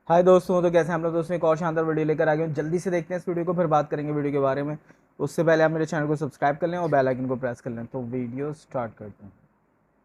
हाय दोस्तों, तो कैसे हैं आप लोग। दोस्तों एक और शानदार वीडियो लेकर आ गए हूँ। जल्दी से देखते हैं इस वीडियो को, फिर बात करेंगे वीडियो के बारे में। उससे पहले आप मेरे चैनल को सब्सक्राइब कर लें और बेल आइकन को प्रेस कर लें। तो वीडियो स्टार्ट करते हैं।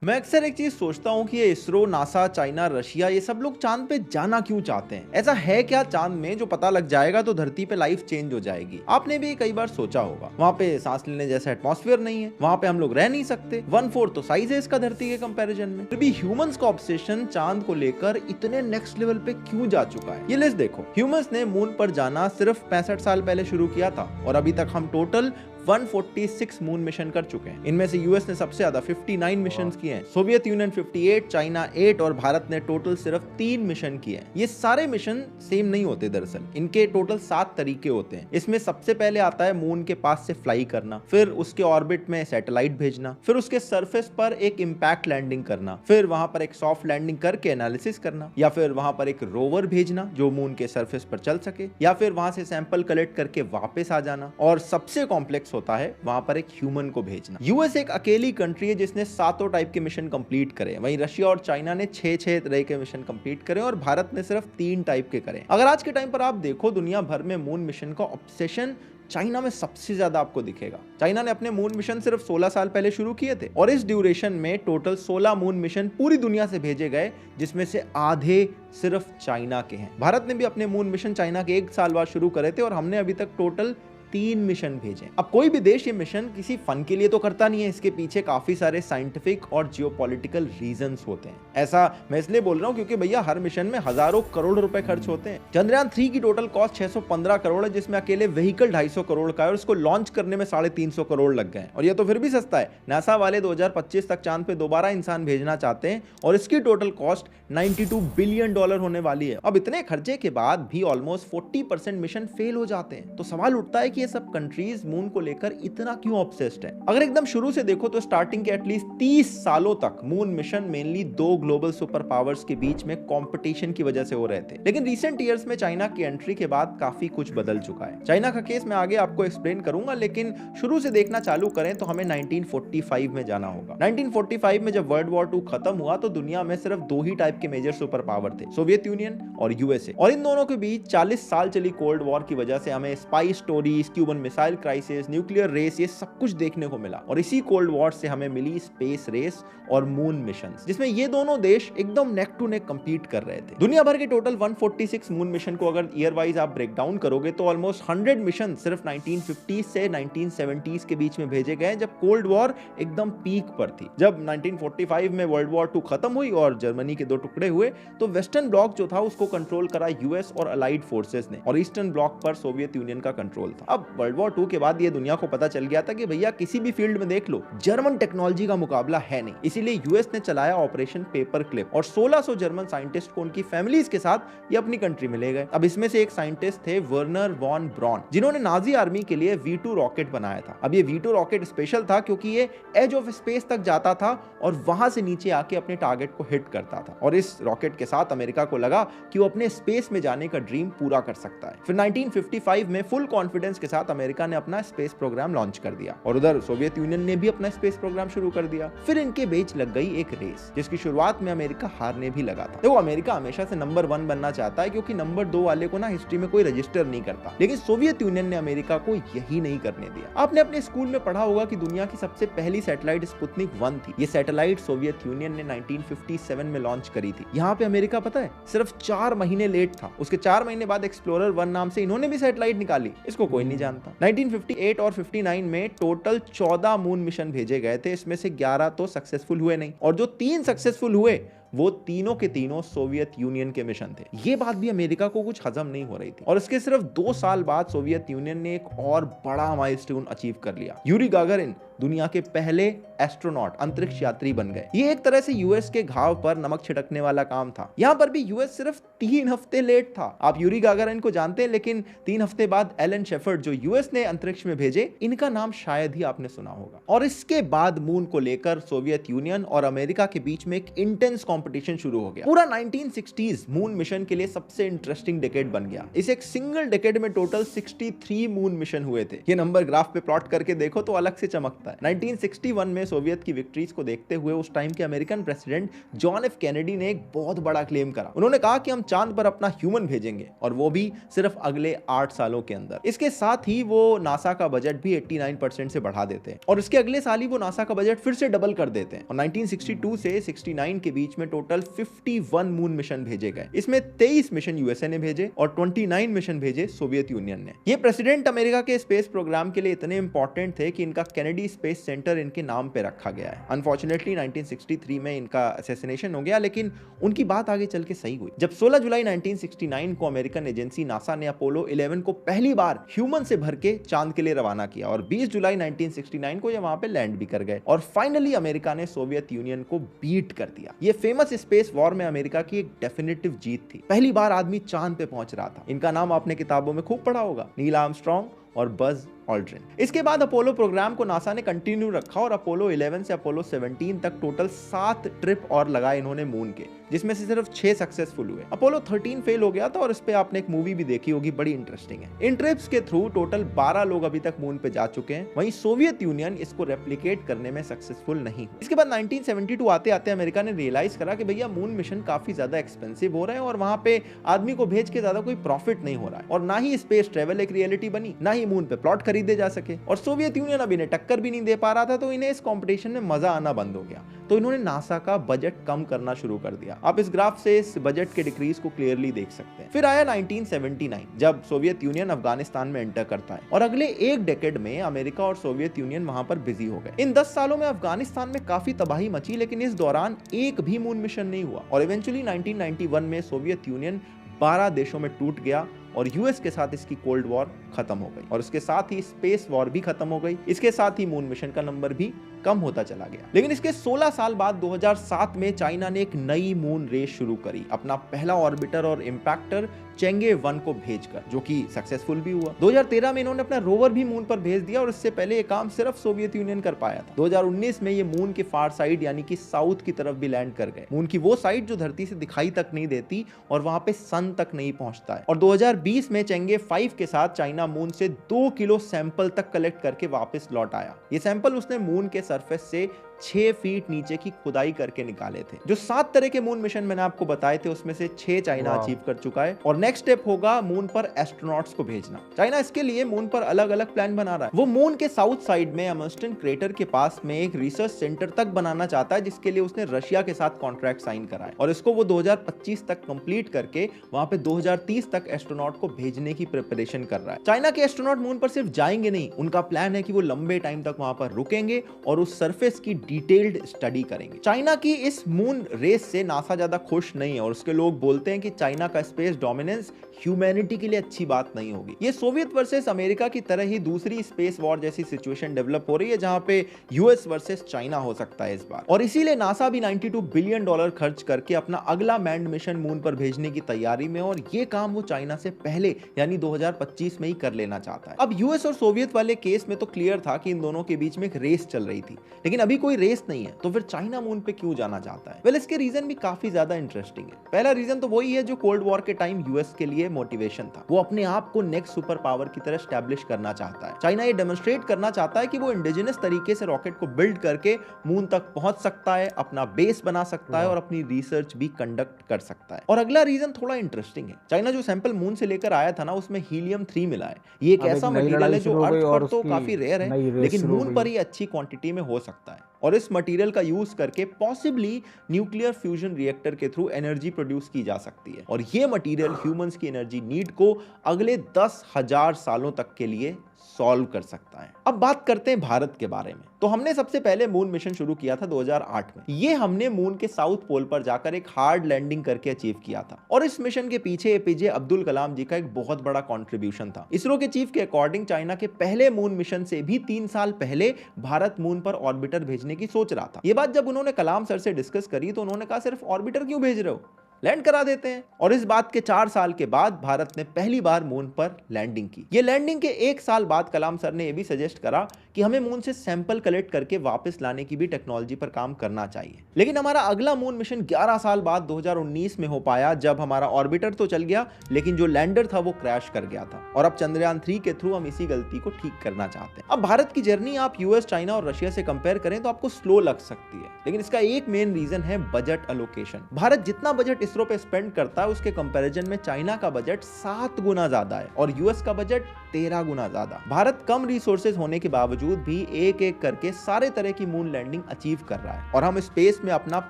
मैं अक्सर एक चीज सोचता हूँ कि ये इसरो, नासा, चाइना, रशिया ये सब लोग चांद पे जाना क्यों चाहते हैं। ऐसा है क्या चांद में जो पता लग जाएगा तो धरती पे लाइफ चेंज हो जाएगी। आपने भी कई बार सोचा होगा, वहाँ पे सांस लेने जैसा एटमॉस्फेयर नहीं है, वहाँ पे हम लोग रह नहीं सकते। 1/4 तो साइज है इसका धरती के कंपैरिजन में। फिर भी ह्यूमंस का ऑब्सेशन चांद को लेकर इतने नेक्स्ट लेवल पे क्यों जा चुका है। ये लिस्ट देखो। ह्यूमंस ने मून पर जाना सिर्फ 65 साल पहले शुरू किया था और अभी तक हम टोटल 146 मून मिशन कर चुके हैं। इनमें से यूएस ने सबसे ज्यादा 59 मिशन किए हैं, सोवियत यूनियन 58, चाइना 8 और भारत ने टोटल सिर्फ 3 मिशन किए हैं। ये सारे मिशन सेम नहीं होते, दरअसल इनके टोटल 7 तरीके होते हैं। इसमें सबसे पहले आता है मून के पास से फ्लाई करना, फिर उसके ऑर्बिट में सैटेलाइट भेजना, फिर उसके सरफेस पर एक इंपैक्ट लैंडिंग करना, फिर वहां पर एक सॉफ्ट लैंडिंग करके एनालिसिस करना, या फिर वहां पर एक रोवर भेजना जो मून के सरफेस पर चल सके, या फिर वहां से सैंपल कलेक्ट करके वापस आ जाना, और सबसे कॉम्प्लेक्स होता है वहां पर एक ह्यूमन को भेजना। यूएस एक अकेली कंट्री है जिसने 7 टाइप के मिशन कंप्लीट करे। वहीं रशिया और चाइना ने 6 तरह के मिशन कंप्लीट करे और भारत ने सिर्फ 3 टाइप के करे। अगर आज के टाइम पर आप देखो, दुनिया भर में मून मिशन का ऑब्सेशन चाइना में सबसे ज्यादा आपको दिखेगा। चाइना ने अपने मून मिशन सिर्फ 16 साल पहले शुरू किए थे और इस ड्यूरेशन में टोटल 16 मून मिशन पूरी दुनिया से भेजे गए, जिसमें से आधे सिर्फ चाइना के हैं। भारत ने भी अपने मून मिशन चाइना के 1 साल बाद शुरू करे थे और हमने अभी तक टोटल 3 मिशन भेजे। अब कोई भी देश ये मिशन किसी फन के लिए तो करता नहीं है, इसके पीछे काफी सारे साइंटिफिक और जियोपॉलिटिकल रीजंस होते हैं। ऐसा मैं इसलिए बोल रहा हूँ क्योंकि भैया हर मिशन में हजारों करोड़ रुपए खर्च होते हैं। चंद्रयान 3 की टोटल कॉस्ट 615 करोड़ है, जिसमें अकेले व्हीकल 250 करोड़ का है और उसको लॉन्च करने में 350 करोड़ लग गए। और ये तो फिर भी सस्ता है। नासा वाले 2025 तक चांद पे दोबारा इंसान भेजना चाहते हैं और इसकी टोटल कॉस्ट $92 बिलियन होने वाली है। अब इतने खर्चे के बाद भी ऑलमोस्ट 40% मिशन फेल हो जाते हैं। तो सवाल उठता है कि ये सब कंट्रीज मून को लेकर इतना क्यों ऑब्सेस्ड है। अगर एकदम शुरू से देखो तो स्टार्टिंग के एटलीस्ट 30 सालों तक moon mission mainly 2 global super powers के बीच में कंपटीशन की वजह से हो रहे थे। लेकिन रिसेंट ईयर्स में चाइना की एंट्री के बाद काफी कुछ बदल चुका है। चाइना का केस मैं आगे आपको एक्सप्लेन करूंगा, लेकिन शुरू से देखना चालू करें तो हमें 1945 में जाना होगा। 1945 में जब वर्ल्ड वॉर 2 खत्म हुआ तो दुनिया में सिर्फ 2 ही टाइप के मेजर सुपर पावर थे, सोवियत यूनियन और यूएसए। और इन दोनों के बीच 40 साल चली कोल्ड वॉर की वजह से हमें spy stories, Cuban missile crisis, nuclear race, ये सब कुछ देखने को मिला। और इसी कोल्ड वॉर से हमें मिली स्पेस रेस और मून मिशंस, जिसमें ये दोनों देश एकदम नेक टू नेक कंपीट कर रहे थे। दुनिया भर के टोटल 146 मून मिशन को अगर ईयर वाइज आप ब्रेक डाउन करोगे तो ऑलमोस्ट 100 मिशन सिर्फ 1950 से 1970s के बीच में भेजे गए, जब कोल्ड वॉर एकदम पीक पर थी। जब 1945 में वर्ल्ड वॉर 2 खत्म हुई और जर्मनी के 2 टुकड़े हुए तो वेस्टर्न ब्लॉक जो था उसको कंट्रोल करा यूएस और अलाइड फोर्सेस ने, और ईस्टर्न ब्लॉक पर सोवियत यूनियन का कंट्रोल था। अब वर्ल्ड वॉर 2 के बाद ये दुनिया को पता चल गया था कि भैया किसी भी फील्ड में देख लो, जर्मन टेक्नोलॉजी का मुकाबला है नहीं। इसीलिए यूएस ने चलाया ऑपरेशन पेपर क्लिप और 1600 जर्मन साइंटिस्ट को उनकी फैमिलीज के साथ ये अपनी कंट्री में ले गए। अब इसमें से एक साइंटिस्ट थे वर्नर वॉन ब्रॉन, जिन्होंने नाजी आर्मी के लिए V2 रॉकेट बनाया था। अब ये V2 रॉकेट स्पेशल था क्योंकि ये एज ऑफ स्पेस तक जाता था और वहां से नीचे आके अपने टारगेट को हिट करता था। और इस रॉकेट के साथ अमेरिका को लगा कि वो अपने स्पेस में जाने का ड्रीम पूरा कर सकता है। फिर 1955 में फुल कॉन्फिडेंस के साथ अमेरिका ने अपना स्पेस प्रोग्राम लॉन्च कर दिया और उधर सोवियत यूनियन ने भी अपना स्पेस प्रोग्राम शुरू कर दिया। फिर इनके बीच लग गई एक रेस, जिसकी शुरुआत में अमेरिका हारने भी लगा था। देखो, अमेरिका हमेशा से नंबर 1 बनना चाहता है क्योंकि नंबर 2 वाले को ना हिस्ट्री में कोई रजिस्टर नहीं करता, लेकिन सोवियत यूनियन ने अमेरिका को यही नहीं करने दिया। आपने अपने स्कूल में पढ़ा होगा कि दुनिया की सबसे पहली सैटेलाइट स्पुतनिक 1 थी। ये सैटेलाइट सोवियत यूनियन ने 1957 में लॉन्च करी थी। यहाँ पे अमेरिका पता है सिर्फ 4 महीने लेट था। उसके 4 महीने बाद एक्सप्लोरर 1 नाम से इन्होंने भी सैटेलाइट निकाली, इसको कोई नहीं जानता। 1958 और 59 में टोटल 14 मून मिशन भेजे गए थे, इसमें से 11 तो सक्सेसफुल हुए नहीं, और जो 3 सक्सेसफुल हुए वो तीनों के तीनों सोवियत यूनियन के मिशन थे। ये बात भी अमेरिका को कुछ हजम नहीं हो रही थी और इसके सिर्फ 2 साल बाद सोवियत यूनियन ने एक और बड़ा माइलस्टोन अचीव कर लिया। यूरी गागारिन दुनिया के पहले एस्ट्रोनॉट, अंतरिक्ष यात्री बन गए। ये एक तरह से यूएस के घाव पर नमक छिड़कने वाला काम था। यहाँ पर भी यूएस सिर्फ 3 हफ्ते लेट था। आप यूरी गागारिन को जानते हैं, लेकिन 3 हफ्ते बाद एलन शेफर्ड जो यूएस ने अंतरिक्ष में भेजे, इनका नाम शायद ही आपने सुना होगा। और इसके बाद मून को लेकर सोवियत यूनियन और अमेरिका के बीच में एक इंटेंस कंपटीशन शुरू हो गया। पूरा 1960s मून मिशन के लिए सबसे इंटरेस्टिंग डेकेड बन गया। इस एक सिंगल डेकेड में टोटल 63 मून मिशन हुए थे। ये नंबर ग्राफ पे प्लॉट करके देखो तो अलग से चमकते सकता है। 1961 में सोवियत की विक्ट्रीज को देखते हुए उस टाइम के American president John F Kennedy ने एक बहुत बड़ा क्लेम करा। उन्होंने कहा कि हम चांद पर अपना ह्यूमन भेजेंगे, और वो भी सिर्फ अगले 8 सालों के अंदर। इसके साथ ही वो नासा का बजट भी 89% से बढ़ा देते हैं, और उसके अगले साल ही वो नासा का बजट फिर से डबल कर देते हैं, और 1962 से 69 के बीच में टोटल 51 मून मिशन भेजे गए। इसमें 23 मिशन यूएसए ने भेजे और 29 मिशन भेजे सोवियत यूनियन ने। ये प्रेसिडेंट अमेरिका के स्पेस प्रोग्राम के लिए इतने इंपॉर्टेंट थे कि इनका कैनेडी स्पेस सेंटर इनके नाम पे रखा गया है। अनफॉर्चुनेटली 1963 में इनका असैसिनेशन हो गया, लेकिन उनकी बात आगे चल के सही हुई। जब 16 जुलाई 1969 को अमेरिकन एजेंसी नासा ने अपोलो 11 को पहली बार ह्यूमन से भर के चांद के लिए रवाना किया, और 20 जुलाई 1969 को ये वहां पे लैंड भी कर गए, और फाइनली अमेरिका ने सोवियत यूनियन को बीट कर दिया। ये फेमस स्पेस वॉर में अमेरिका की एक डेफिनेटिव जीत थी। पहली बार आदमी चांद पे पहुंच रहा था। इनका नाम आपने किताबों में खूब पढ़ा होगा, नील आर्मस्ट्रॉन्ग और बज ऑल्ड्रिन। इसके बाद अपोलो प्रोग्राम को नासा ने कंटिन्यू रखा, और अपोलो 11 से अपोलो 17 तक टोटल 7 ट्रिप और लगाए इन्होंने मून के, जिसमें से सिर्फ 6 सक्सेसफुल हुए। अपोलो 13 फेल हो गया था, और इस पे आपने एक मूवी भी देखी होगी, बड़ी इंटरेस्टिंग है। इन ट्रिप्स के थ्रू टोटल 12 लोग अभी तक मून पे जा चुके हैं। वहीं सोवियत यूनियन इसको रेप्लिकेट करने में सक्सेसफुल नहीं हुई। इसके बाद 1972 आते आते अमेरिका ने रियलाइज करा कि भैया मून मिशन काफी ज्यादा एक्सपेंसिव हो रहे हैं, और वहां पे आदमी को भेज के ज्यादा कोई प्रॉफिट नहीं हो रहा है, और ना ही स्पेस ट्रेवल एक रियलिटी बनी, ना ही मून पे प्लॉट खरीदे जा सके, और सोवियत यूनियन अब इन्हें टक्कर भी नहीं दे पा रहा था। तो इन्हें इस कंपटीशन में मजा आना बंद हो गया, तो इन्होंने नासा का बजट कम करना शुरू कर दिया। आप इस ग्राफ से इस बजट के डिक्रीज को क्लियरली देख सकते हैं। फिर आया 1979, जब सोवियत यूनियन अफगानिस्तान में एंटर करता है, और अगले एक डेकेड में अमेरिका और सोवियत यूनियन वहां पर बिजी हो गए। इन 10 सालों में अफगानिस्तान में काफी तबाही मची, लेकिन इस दौरान एक भी मून मिशन नहीं हुआ, और इवेंचुअली 1991 में सोवियत यूनियन 12 देशों में टूट गया, और यूएस के साथ इसकी कोल्ड वॉर खत्म हो गई, और उसके साथ ही स्पेस वॉर भी खत्म हो गई। इसके साथ ही मून मिशन का नंबर भी कम होता चला गया। लेकिन इसके 16 साल बाद 2007 में चाइना ने एक नई मून रेस शुरू करी, अपना पहला ऑर्बिटर और इंपैक्टर चेंगे 1 को भेजकर, जो कि सक्सेसफुल भी हुआ। 2013 में इन्होंने अपना रोवर भी मून पर भेज दिया, और इससे पहले ये काम सिर्फ सोवियत यूनियन कर पाया था। 2019 में ये मून के फार साइड यानी कि साउथ की तरफ भी लैंड कर गए, मून की वो साइड जो धरती से दिखाई तक नहीं देती और वहां पे सन तक नहीं पहुंचता है। और 2020 में चेंगे 5 के साथ चाइना मून से 2 किलो सैंपल तक कलेक्ट करके वापस लौट आया। ये सैंपल उसने मून के सरफेस से 6 फीट नीचे की खुदाई करके निकाले थे। जो 7 तरह के मून मिशन मैंने आपको बताए थे, उसमें से 6 चाइना अचीव कर चुका है, और नेक्स्ट स्टेप होगा मून पर एस्ट्रोनॉट्स को भेजना। चाइना इसके लिए मून पर अलग अलग प्लान बना रहा है। वो मून के साउथ साइड में अमस्टन क्रेटर के पास में एक रिसर्च सेंटर तक बनाना चाहता है, जिसके लिए उसने रशिया के साथ कॉन्ट्रैक्ट साइन करा है, और इसको वो 2025 तक कंप्लीट करके वहां पे 2030 तक एस्ट्रोनॉट को भेजने की प्रिपरेशन कर रहा है। चाइना के एस्ट्रोनॉट मून पर सिर्फ जाएंगे नहीं, उनका प्लान है कि वो लंबे टाइम तक वहां पर रुकेंगे और उस सरफेस की डिटेल्ड स्टडी करेंगे। चाइना की इस मून रेस से नासा ज्यादा खुश नहीं है, और उसके लोग बोलते हैं कि चाइना का स्पेस डोमिनेंस ह्यूमैनिटी के लिए अच्छी बात नहीं होगी। ये सोवियत वर्सेस अमेरिका की तरह ही दूसरी स्पेस वॉर जैसी सिचुएशन डेवलप हो रही है, जहां पे यूएस वर्सेस चाइना हो सकता है इस बार, और इसीलिए नासा भी $92 बिलियन खर्च करके अपना अगला मैन्ड मिशन मून पर भेजने की तैयारी में, और ये काम वो चाइना से पहले यानी 2025 में ही कर लेना चाहता है। अब यूएस और सोवियत वाले केस में तो क्लियर था कि इन दोनों के बीच में एक रेस चल रही थी, लेकिन अभी कोई रेस नहीं है, तो फिर चाइना मून पे क्यों जाना चाहता है? वेल, इसके रीजन भी काफी ज्यादा इंटरेस्टिंग है। पहला रीजन तो वही है जो कोल्ड वॉर के टाइम यूएस के लिए मोटिवेशन था। वो अपने आप को नेक्स्ट सुपर पावर की तरह एस्टैब्लिश करना चाहता है। चाइना ये डेमोन्स्ट्रेट करना चाहता है कि वो इंडिजिनस तरीके से रॉकेट को बिल्ड करके मून तक पहुंच सकता है, अपना बेस बना सकता है और अपनी रिसर्च भी कंडक्ट कर सकता है। और अगला रीजन थोड़ा इंटरेस्टिंग है। चाइना जो सैंपल मून से लेकर आया था ना, उसमें हीलियम 3 मिला है। ये एक ऐसा मटेरियल है जो अर्थ पर तो काफी रेयर है, लेकिन मून पर ही अच्छी क्वांटिटी में हो सकता है, और इस मटेरियल का यूज करके पॉसिबली न्यूक्लियर फ्यूजन रिएक्टर के थ्रू एनर्जी प्रोड्यूस की जा सकती है, और ये मटेरियल ह्यूमंस की एनर्जी नीड को अगले 10,000 सालों तक के लिए सॉल्व कर सकता है। अब बात करते हैं भारत के बारे में। तो हमने सबसे पहले मून मिशन शुरू किया था 2008 में। ये हमने मून के साउथ पोल पर जाकर एक हार्ड लैंडिंग करके अचीव किया था, और इस मिशन के पीछे एपीजे अब्दुल कलाम जी का एक बहुत बड़ा कंट्रीब्यूशन था। इसरो के चीफ के अकॉर्डिंग चाइना के पहले मून मिशन से भी 3 साल पहले भारत मून पर ऑर्बिटर भेजने की सोच रहा था। ये बात जब उन्होंने कलाम सर से डिस्कस करी तो उन्होंने कहा सिर्फ ऑर्बिटर क्यों भेज रहे हो, लैंड करा देते हैं। और इस बात के 4 साल के बाद भारत ने पहली बार मून पर लैंडिंग की। ये लैंडिंग के 1 साल बाद कलाम सर ने यह भी सजेस्ट करा कि हमें मून से सैंपल कलेक्ट करके वापस लाने की भी टेक्नोलॉजी पर काम करना चाहिए। लेकिन हमारा अगला मून मिशन 11 साल बाद 2019 में हो पाया, जब हमारा ऑर्बिटर तो चल गया लेकिन जो लैंडर था वो क्रैश कर गया था। और अब चंद्रयान 3 के थ्रू हम इसी गलती को ठीक करना चाहते हैं। अब भारत की जर्नी आप यूएस, चाइना और रशिया से कंपेयर करें तो आपको स्लो लग सकती है, लेकिन इसका एक मेन रीजन है बजट अलोकेशन। भारत जितना बजट इसरो पे स्पेंड करता है उसके कंपैरिजन में चाइना का बजट 7 गुना ज्यादा है और यूएस का बजट 13 गुना ज्यादा। भारत कम रिसोर्सेज होने के बावजूद भी एक एक करके सारे तरह की मून लैंडिंग अचीव कर रहा है और हम स्पेस में अपना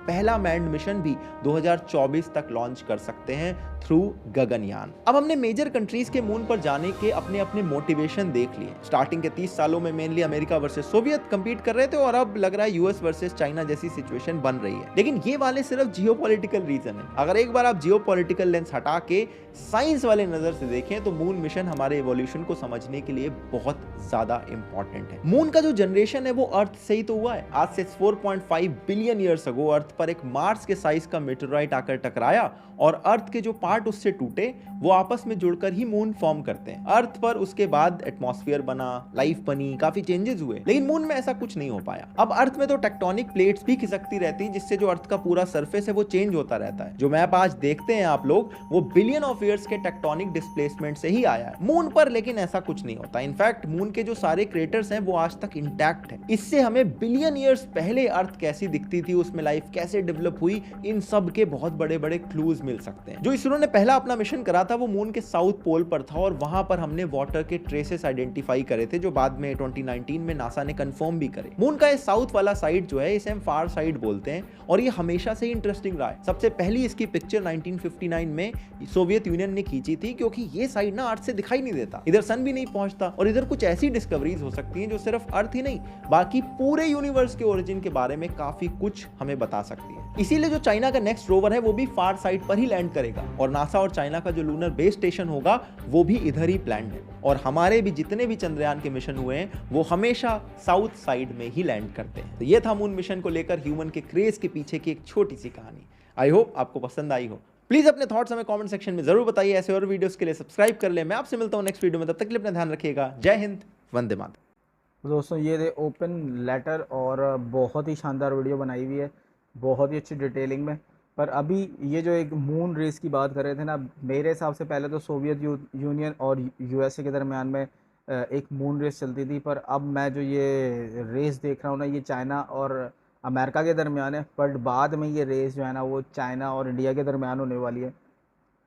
पहला मैन्ड मिशन भी 2024 तक लॉन्च कर सकते हैं थ्रू गगनयान। अब हमने मेजर कंट्रीज के मून पर जाने के अपने अपने मोटिवेशन देख लिए। स्टार्टिंग के 30 सालों में mainly America versus Soviet compete कर रहे थे और अब लग रहा है यूएस वर्सेस चाइना जैसी सिचुएशन बन रही है। लेकिन ये वाले सिर्फ जियोपॉलिटिकल रीजन है। अगर एक बार आप जियोपॉलिटिकल लेंस हटा के साइंस वाले नजर से देखें तो मून मिशन हमारे इवोल्यूशन को समझने के लिए बहुत ज्यादा इंपॉर्टेंट है। मून का जो जनरेशन है वो अर्थ से ही तो हुआ है। आज से 4.5 बिलियन ईयर्स अगो अर्थ पर एक मार्स के साइज का मेटेओराइट आकर टकराया और अर्थ के जो पार्ट उससे टूटे वो आपस में जुड़कर ही मून फॉर्म करते हैं। अर्थ पर उसके बाद एटमॉस्फेयर बना, लाइफ बनी, काफी चेंजेस हुए, लेकिन मून में ऐसा कुछ नहीं हो पाया। अब अर्थ में तो टेक्टोनिक प्लेट्स भी खिसकती रहती हैं जिससे जो अर्थ का पूरा सरफेस है वो चेंज होता रहता है। जो मैप आज देखते हैं आप लोग वो बिलियन ऑफ ईयर्स के टेक्टोनिक डिस्प्लेसमेंट से ही आया है। मून पर लेकिन ऐसा कुछ नहीं होता। इनफैक्ट मून के जो सारे क्रेटर्स हैं वो आज तक इंटैक्ट है। इससे हमें बिलियन ईयर्स पहले अर्थ कैसी दिखती थी, उसमें लाइफ कैसे डेवलप हुई, इन सब के बहुत बड़े बड़े क्लूज मिल सकते हैं। जो इसरो ने पहला अपना मिशन करा था वो मून के साउथ पोल पर था और वहां पर हमने वाटर के ट्रेसेस आइडेंटिफाई करे थे जो बाद में 2019 में नासा ने कंफर्म भी करे। मून का इस साउथ वाला साइड जो है इसे हम फार साइड बोलते हैं और ये हमेशा से ही इंटरेस्टिंग रहा है। सबसे पहली इसकी पिक्चर 1959 में सोवियत यूनियन ने खींची थी क्योंकि ये साइड ना अर्थ से दिखाई नहीं देता, इधर सन भी नहीं पहुंचता और इधर कुछ ऐसी डिस्कवरीज हो सकती हैं जो सिर्फ अर्थ ही नहीं बाकी पूरे यूनिवर्स के ओरिजिन के बारे में काफी कुछ हमें बता सकती है। इसीलिए जो चाइना का नेक्स्ट रोवर है वो भी फार साइड पर ही लैंड करेगा और नासा और चाइना का जो लूनर बेस स्टेशन होगा वो भी इधर ही प्लान्ड है और हमारे भी जितने भी चंद्रयान के मिशन हुए हैं वो हमेशा साउथ साइड में ही लैंड करते हैं। तो ये था मून मिशन को लेकर ह्यूमन के क्रेज के पीछे की एक छोटी सी कहानी। आई होप आपको पसंद आई हो। प्लीज अपने थॉट्स हमें कमेंट सेक्शन में जरूर बताइए। ऐसे और वीडियोस के लिए सब्सक्राइब कर ले। मैं आपसे मिलता हूं नेक्स्ट वीडियो में, तब तक के लिए अपना ध्यान रखिएगा। जय हिंद, वंदे मातरम। दोस्तों ये थे ओपन लेटर और बहुत ही शानदार वीडियो बनाई हुई है, बहुत ही अच्छी डिटेलिंग में। पर अभी ये जो एक मून रेस की बात कर रहे थे ना, मेरे हिसाब से पहले तो सोवियत यूनियन और यूएसए के दरमियान में एक मून रेस चलती थी, पर अब मैं जो ये रेस देख रहा हूँ ना ये चाइना और अमेरिका के दरमियान है। बट बाद में ये रेस जो है ना वो चाइना और इंडिया के दरमियान होने वाली है।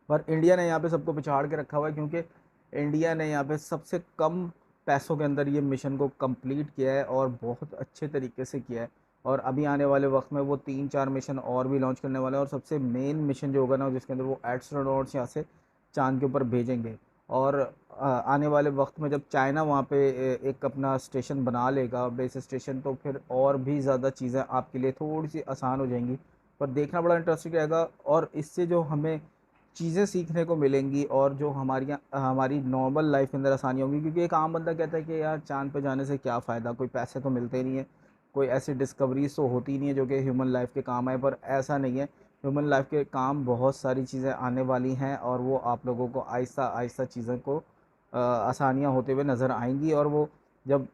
पर इंडिया ने यहाँ पे सबको पिछाड़ के रखा हुआ है क्योंकि इंडिया ने यहाँ पे सबसे कम पैसों के अंदर ये मिशन को कंप्लीट किया है और बहुत अच्छे तरीके से किया है। और अभी आने वाले वक्त में वो 3-4 मिशन और भी लॉन्च करने वाले हैं और सबसे मेन मिशन जो होगा ना जिसके अंदर वो एस्ट्रोनॉट्स यहाँ से चांद के ऊपर भेजेंगे। और आने वाले वक्त में जब चाइना वहाँ पे एक अपना स्टेशन बना लेगा, बेस स्टेशन, तो फिर और भी ज़्यादा चीज़ें आपके लिए थोड़ी सी आसान हो जाएंगी। पर देखना बड़ा इंटरेस्टिंग रहेगा और इससे जो हमें चीज़ें सीखने को मिलेंगी और जो हमारी नॉर्मल लाइफ के अंदर आसानी होगी। क्योंकि एक आम बंदा कहता है कि यार चांद पे जाने से क्या फ़ायदा, कोई पैसे तो मिलते नहीं है, कोई ऐसी डिस्कवरीज तो होती नहीं है जो कि ह्यूमन लाइफ के काम आए। पर ऐसा नहीं है, ह्यूमन लाइफ के काम बहुत सारी चीज़ें आने वाली हैं और वो आप लोगों को आहिस्ता आहिस्ता चीज़ों को आसानियाँ होते हुए नज़र आएंगी और वो जब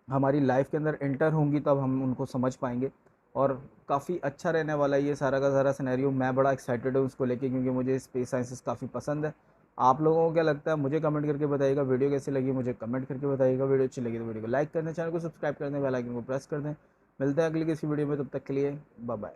हमारी लाइफ के अंदर एंटर होंगी तब हम उनको समझ पाएंगे। और काफ़ी अच्छा रहने वाला है ये सारा का सारा सिनेरियो। मैं बड़ा एक्साइटेड हूँ उसको लेके क्योंकि मुझे स्पेस साइंसेस काफ़ी पसंद है। आप लोगों को क्या लगता है मुझे कमेंट करके बताइएगा। वीडियो कैसी लगी मुझे कमेंट करके बताइएगा। वीडियो अच्छी लगी तो वीडियो को लाइक कर दें, चैनल को सब्सक्राइब कर दें, बेल आइकन को प्रेस कर दें। मिलते हैं अगली किसी वीडियो में, तब तक के लिए बाय बाय।